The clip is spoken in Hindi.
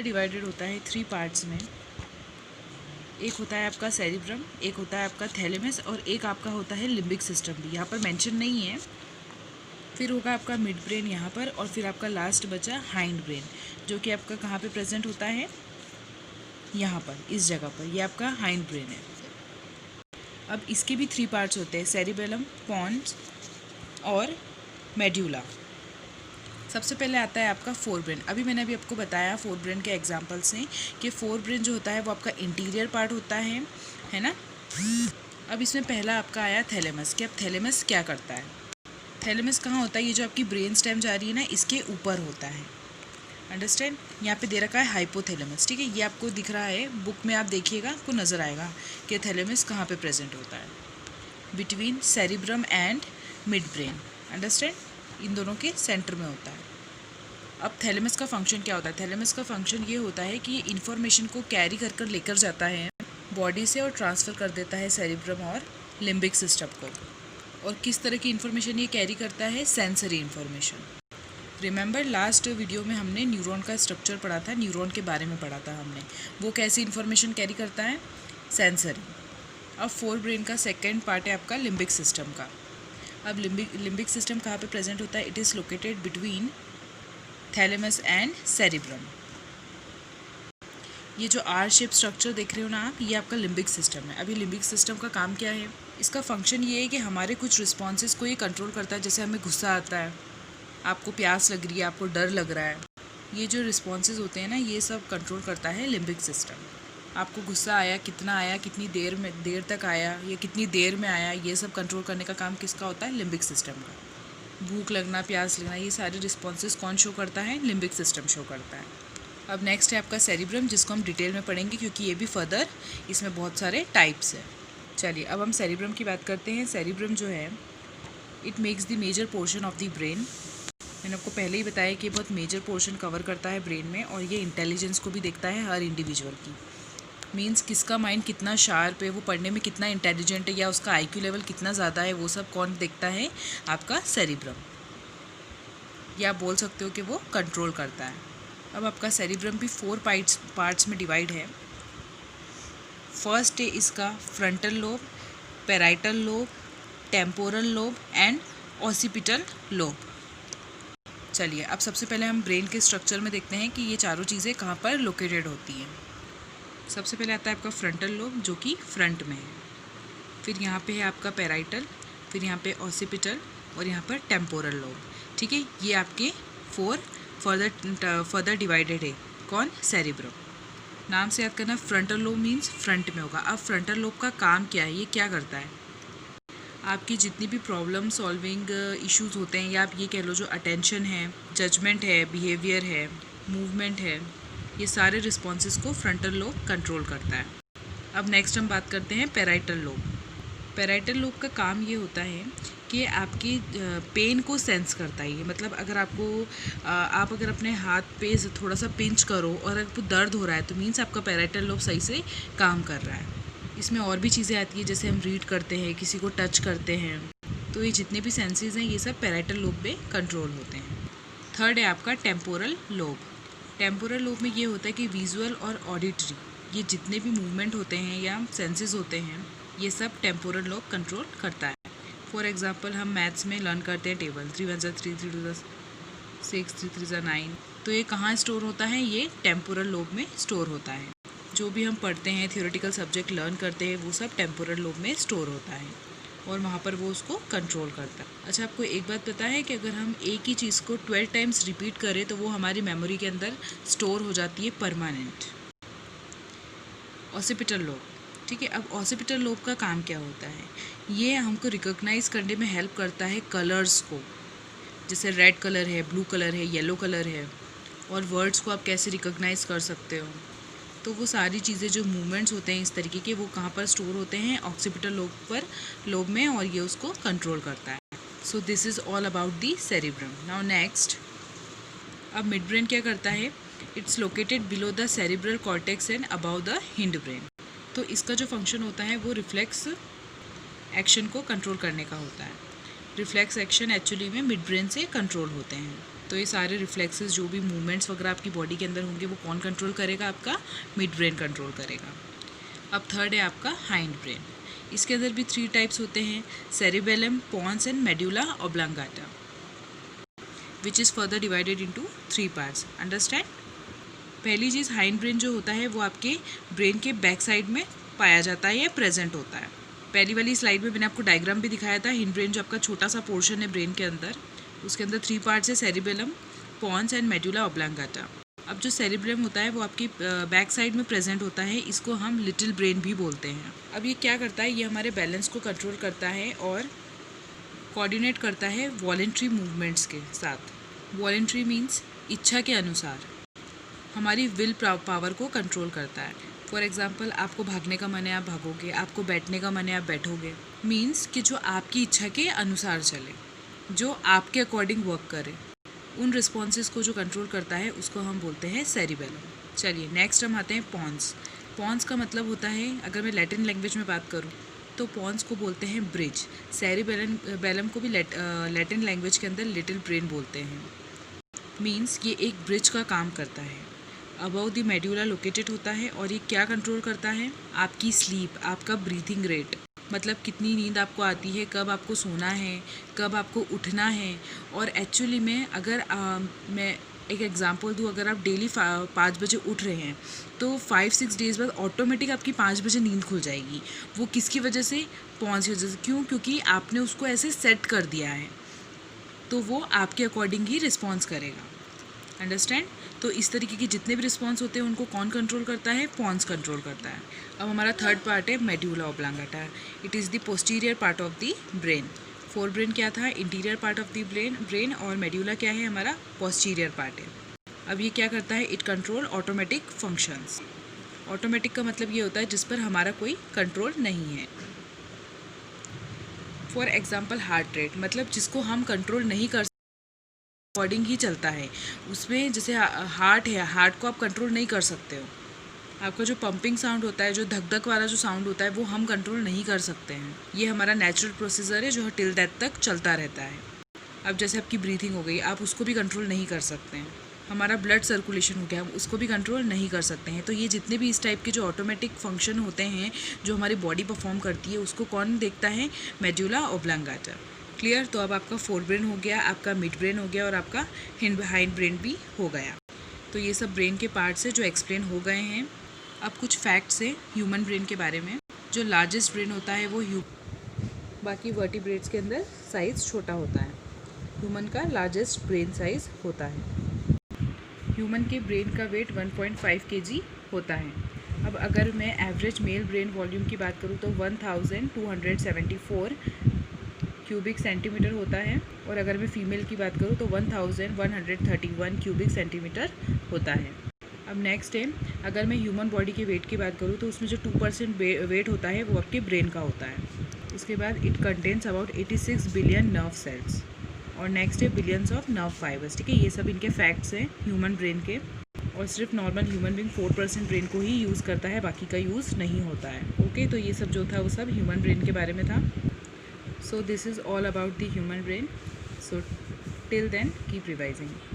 डिवाइडेड होता है 3 पार्ट्स में। एक होता है आपका सेरिब्रम, एक होता है आपका थैलेमस और एक आपका होता है लिम्बिक सिस्टम भी, यहाँ पर मेंशन नहीं है। फिर होगा आपका मिड ब्रेन यहाँ पर, और फिर आपका लास्ट बचा हाइंड ब्रेन, जो कि आपका कहाँ पे प्रेजेंट होता है, यहाँ पर, इस जगह पर, ये आपका हाइंड ब्रेन है। अब इसके भी 3 पार्ट्स होते हैं, सेरिबेलम, पॉन्स और मेड्यूला। सबसे पहले आता है आपका फोर ब्रेन। अभी मैंने आपको बताया फोर ब्रेन के एग्जांपल से कि फोर ब्रेन जो होता है वो आपका इंटीरियर पार्ट होता है ना। अब इसमें पहला आपका आया थैलेमस, कि अब थैलेमस क्या करता है। थैलेमस कहाँ होता है, ये जो आपकी ब्रेन स्टेम जा रही है ना, इसके ऊपर होता है। अंडरस्टैंड, यहाँ पे दे रखा है हाइपोथैलेमस, ठीक है, ये आपको दिख रहा है, बुक में आप देखिएगा आपको नज़र आएगा कि थैलेमस कहाँ पे प्रेजेंट होता है, between cerebrum and mid brain. Understand, इन दोनों के सेंटर में होता है। अब थैलेमस का फंक्शन क्या होता है, थैलेमस का फंक्शन ये होता है कि ये इन्फॉर्मेशन को कैरी कर कर लेकर जाता है बॉडी से और ट्रांसफ़र कर देता है सेरिब्रम और लिम्बिक सिस्टम को। और किस तरह की इन्फॉर्मेशन ये कैरी करता है, sensory information. Remember last video में हमने न्यूरॉन का स्ट्रक्चर पढ़ा था, न्यूरॉन के बारे में पढ़ा था हमने, वो कैसी इन्फॉर्मेशन कैरी करता है, सेंसरी। अब फोर ब्रेन का सेकेंड पार्ट है आपका लिम्बिक सिस्टम का। अब लिम्बिक सिस्टम कहाँ पे प्रेजेंट होता है, it is located between thalamus and cerebrum. ये जो आर शेप स्ट्रक्चर देख रहे हो ना आप, ये आपका लिम्बिक सिस्टम है। अभी लिम्बिक सिस्टम का काम क्या है, इसका फंक्शन ये है कि हमारे कुछ रिस्पॉन्सेज को ये कंट्रोल करता है। जैसे हमें गुस्सा आता है, आपको प्यास लग रही है, आपको डर लग रहा है, ये जो रिस्पॉन्सेज होते हैं ना, ये सब कंट्रोल करता है लिम्बिक सिस्टम। आपको गुस्सा आया, कितना आया, कितनी देर तक आया, या कितनी देर में आया, ये सब कंट्रोल करने का काम किसका होता है, लिम्बिक सिस्टम का। भूख लगना, प्यास लगना, ये सारे रिस्पॉन्सेज कौन शो करता है, लिम्बिक सिस्टम शो करता है। अब नेक्स्ट है आपका सेरिब्रम, जिसको हम डिटेल में पढ़ेंगे क्योंकि ये भी फर्दर इसमें बहुत सारे टाइप्स है। चलिए अब हम सेरिब्रम की बात करते हैं। सेरिब्रम जो है, it makes the major portion of the brain. मैंने आपको पहले ही बताया कि बहुत मेजर पोर्शन कवर करता है ब्रेन में, और ये इंटेलिजेंस को भी देखता है हर इंडिविजुअल की। मीन्स किसका माइंड कितना शार्प है, वो पढ़ने में कितना इंटेलिजेंट है, या उसका आईक्यू लेवल कितना ज़्यादा है, वो सब कौन देखता है, आपका सेरिब्रम। या आप बोल सकते हो कि वो कंट्रोल करता है। अब आपका सेरिब्रम भी 4 पार्ट्स में डिवाइड है। फर्स्ट है इसका frontal lobe, parietal lobe, temporal lobe and occipital lobe. चलिए अब सबसे पहले हम ब्रेन के स्ट्रक्चर में देखते हैं कि ये चारों चीज़ें कहाँ पर लोकेटेड होती हैं। सबसे पहले आता है आपका फ्रंटल लोब, जो कि फ्रंट में है। फिर यहाँ पे है आपका पैराइटल, फिर यहाँ पे ऑसिपिटल और यहाँ पर टेम्पोरल लोब। ठीक है, ये आपके 4 फर्दर डिवाइडेड है। कौन, सेरिब्रम। नाम से याद करना, फ्रंटल लोब मीन्स फ्रंट में होगा। अब फ्रंटल लोब का काम क्या है, ये क्या करता है, आपकी जितनी भी प्रॉब्लम सॉल्विंग इश्यूज होते हैं, या आप ये कह लो जो अटेंशन है, जजमेंट है, बिहेवियर है, मूवमेंट है, ये सारे रिस्पॉन्सेज को फ्रंटल लोब कंट्रोल करता है। अब नेक्स्ट हम बात करते हैं पैराइटल लोब। पैराइटल लोब का काम ये होता है कि आपकी पेन को सेंस करता है। ये मतलब अगर आपको आप अगर अपने हाथ पे थोड़ा सा पिंच करो और आपको दर्द हो रहा है, तो मीन्स आपका पैराइटल लोब सही से काम कर रहा है। इसमें और भी चीज़ें आती है, जैसे हम रीड करते हैं, किसी को टच करते हैं, तो ये जितने भी सेंसेस हैं ये सब पैराइटल लोब में कंट्रोल होते हैं। थर्ड है आपका टेम्पोरल लोब। टेम्पोरल लोब में ये होता है कि विजुअल और ऑडिटरी, ये जितने भी मूवमेंट होते हैं या सेंसेस होते हैं, ये सब टेम्पोरल लोब कंट्रोल करता है। फॉर एग्जांपल हम मैथ्स में लर्न करते हैं टेबल 3 1 3 3 2 6 3 3 9, तो ये कहाँ स्टोर होता है, ये टेम्पोरल लोब में स्टोर होता है। जो भी हम पढ़ते हैं, थियोरेटिकल सब्जेक्ट लर्न करते हैं, वो सब टेम्पोरल लोब में स्टोर होता है और वहाँ पर वो उसको कंट्रोल करता है। अच्छा, आपको एक बात पता है कि अगर हम एक ही चीज़ को 12 टाइम्स रिपीट करें तो वो हमारी मेमोरी के अंदर स्टोर हो जाती है परमानेंट। ऑसिपिटल लोब, ठीक है। अब ऑसिपिटल लोब का काम क्या होता है, ये हमको रिकॉग्नाइज करने में हेल्प करता है कलर्स को, जैसे रेड कलर है, ब्लू कलर है, येलो कलर है, और वर्ड्स को आप कैसे रिकॉग्नाइज कर सकते हो। तो वो सारी चीज़ें जो मूवमेंट्स होते हैं इस तरीके के, वो कहाँ पर स्टोर होते हैं, ऑक्सीपिटल लोब में, और ये उसको कंट्रोल करता है। So this is all about the cerebrum. Now next, अब मिड ब्रेन क्या करता है, it's located below the cerebral cortex and about the hind brain. तो इसका जो फंक्शन होता है वो रिफ्लेक्स एक्शन को कंट्रोल करने का होता है। रिफ्लेक्स एक्शन एक्चुअली में मिड ब्रेन से कंट्रोल होते हैं। तो ये सारे रिफ्लेक्सेस जो भी मूवमेंट्स वगैरह आपकी बॉडी के अंदर होंगे वो कौन कंट्रोल करेगा? आपका मिड ब्रेन कंट्रोल करेगा। अब थर्ड है आपका हाइंड ब्रेन। इसके अंदर भी 3 टाइप्स होते हैं, cerebellum, pons and medulla oblongata, which is further divided into 3 parts. Understand? पहली चीज़, हाइंड ब्रेन जो होता है वो आपके ब्रेन के बैक साइड में पाया जाता है या प्रेजेंट होता है। पहली वाली स्लाइड में मैंने आपको डायग्राम भी दिखाया था। हिंड ब्रेन जो आपका छोटा सा पोर्शन है ब्रेन के अंदर, उसके अंदर 3 पार्ट्स है, cerebellum, pons and medulla oblongata. अब जो सेरिब्रम होता है वो आपकी बैक साइड में प्रेजेंट होता है, इसको हम लिटिल ब्रेन भी बोलते हैं। अब ये क्या करता है? ये हमारे बैलेंस को कंट्रोल करता है और कोऑर्डिनेट करता है वॉलेंट्री मूवमेंट्स के साथ। वॉलेंट्री मीन्स इच्छा के अनुसार हमारी विल पावर को कंट्रोल करता है। फॉर एग्जांपल, आपको भागने का मन है, आप भागोगे, आपको बैठने का मन है, आप बैठोगे। मीन्स कि जो आपकी इच्छा के अनुसार चले, जो आपके अकॉर्डिंग वर्क करे। उन रिस्पॉन्सेज को जो कंट्रोल करता है उसको हम बोलते हैं सेरिबेलम। चलिए नेक्स्ट हम आते हैं पॉन्स। पॉन्स का मतलब होता है, अगर मैं लैटिन लैंग्वेज में बात करूँ तो पॉन्स को बोलते हैं ब्रिज। सेरिबेलम को भी लैटिन लैंग्वेज के अंदर लिटिल ब्रेन बोलते हैं। मीन्स ये एक ब्रिज का काम करता है। अबव द मेडुला लोकेटेड होता है और ये क्या कंट्रोल करता है? आपकी स्लीप, आपका ब्रीथिंग रेट, मतलब कितनी नींद आपको आती है, कब आपको सोना है, कब आपको उठना है। और एक्चुअली में अगर मैं एक एग्जांपल दूँ, अगर आप डेली 5 बजे उठ रहे हैं तो 5-6 डेज़ बाद ऑटोमेटिक आपकी 5 बजे नींद खुल जाएगी। वो किसकी वजह से? पॉन्स की वजह से। क्यों? क्योंकि आपने उसको ऐसे सेट कर दिया है, तो वो आपके अकॉर्डिंग ही रिस्पॉन्स करेगा। अंडरस्टैंड? तो इस तरीके के जितने भी रिस्पॉन्स होते हैं उनको कौन कंट्रोल करता है? पॉन्स कंट्रोल करता है। अब हमारा थर्ड पार्ट है medulla oblongata. It is the posterior part of the brain. Fore brain क्या था? Interior part of the brain और मेडुला क्या है? हमारा पोस्टीरियर पार्ट है। अब ये क्या करता है? It control automatic functions. Automatic का मतलब ये होता है जिस पर हमारा कोई कंट्रोल नहीं है। फॉर एग्जाम्पल हार्ट रेट, मतलब जिसको हम कंट्रोल नहीं कर अकॉर्डिंग ही चलता है। उसमें जैसे हार्ट है, हार्ट को आप कंट्रोल नहीं कर सकते हो। आपका जो पंपिंग साउंड होता है, जो धक धक वाला जो साउंड होता है, वो हम कंट्रोल नहीं कर सकते हैं। ये हमारा नेचुरल प्रोसीजर है जो टिल डेथ तक चलता रहता है। अब जैसे आपकी ब्रीथिंग हो गई, आप उसको भी कंट्रोल नहीं कर सकते हैं। हमारा ब्लड सर्कुलेशन हो गया, हम उसको भी कंट्रोल नहीं कर सकते हैं। तो ये जितने भी इस टाइप के जो ऑटोमेटिक फंक्शन होते हैं जो हमारी बॉडी परफॉर्म करती है, उसको कौन देखता है? Medulla oblongata. क्लियर? तो अब आपका फोर ब्रेन हो गया, आपका मिड ब्रेन हो गया और आपका हाइंड ब्रेन भी हो गया। तो ये सब ब्रेन के पार्ट्स हैं जो एक्सप्लेन हो गए हैं। अब कुछ फैक्ट्स हैं ह्यूमन ब्रेन के बारे में। जो लार्जेस्ट ब्रेन होता है वो बाकी वर्टिब्रेट्स के अंदर साइज़ छोटा होता है। ह्यूमन का लार्जेस्ट ब्रेन साइज़ होता है। ह्यूमन के ब्रेन का वेट 1.5 kg होता है। अब अगर मैं एवरेज मेल ब्रेन वॉल्यूम की बात करूँ तो 1274 क्यूबिक सेंटीमीटर होता है, और अगर मैं फ़ीमेल की बात करूँ तो 1131 क्यूबिक सेंटीमीटर होता है। अब नेक्स्ट है, अगर मैं ह्यूमन बॉडी के वेट की बात करूँ तो उसमें जो 2% वेट होता है वो आपके ब्रेन का होता है। उसके बाद it contains about 86 billion nerve cells, और नेक्स्ट है बिलियंस ऑफ नर्व फाइबर्स। ठीक है, ये सब इनके फैक्ट्स हैं ह्यूमन ब्रेन के। और सिर्फ नॉर्मल ह्यूमन बीइंग 4% ब्रेन को ही यूज़ करता है, बाकी का यूज़ नहीं होता है। ओके, तो ये सब जो था वो सब ह्यूमन ब्रेन के बारे में था। So this is all about the human brain. So till then, keep revising.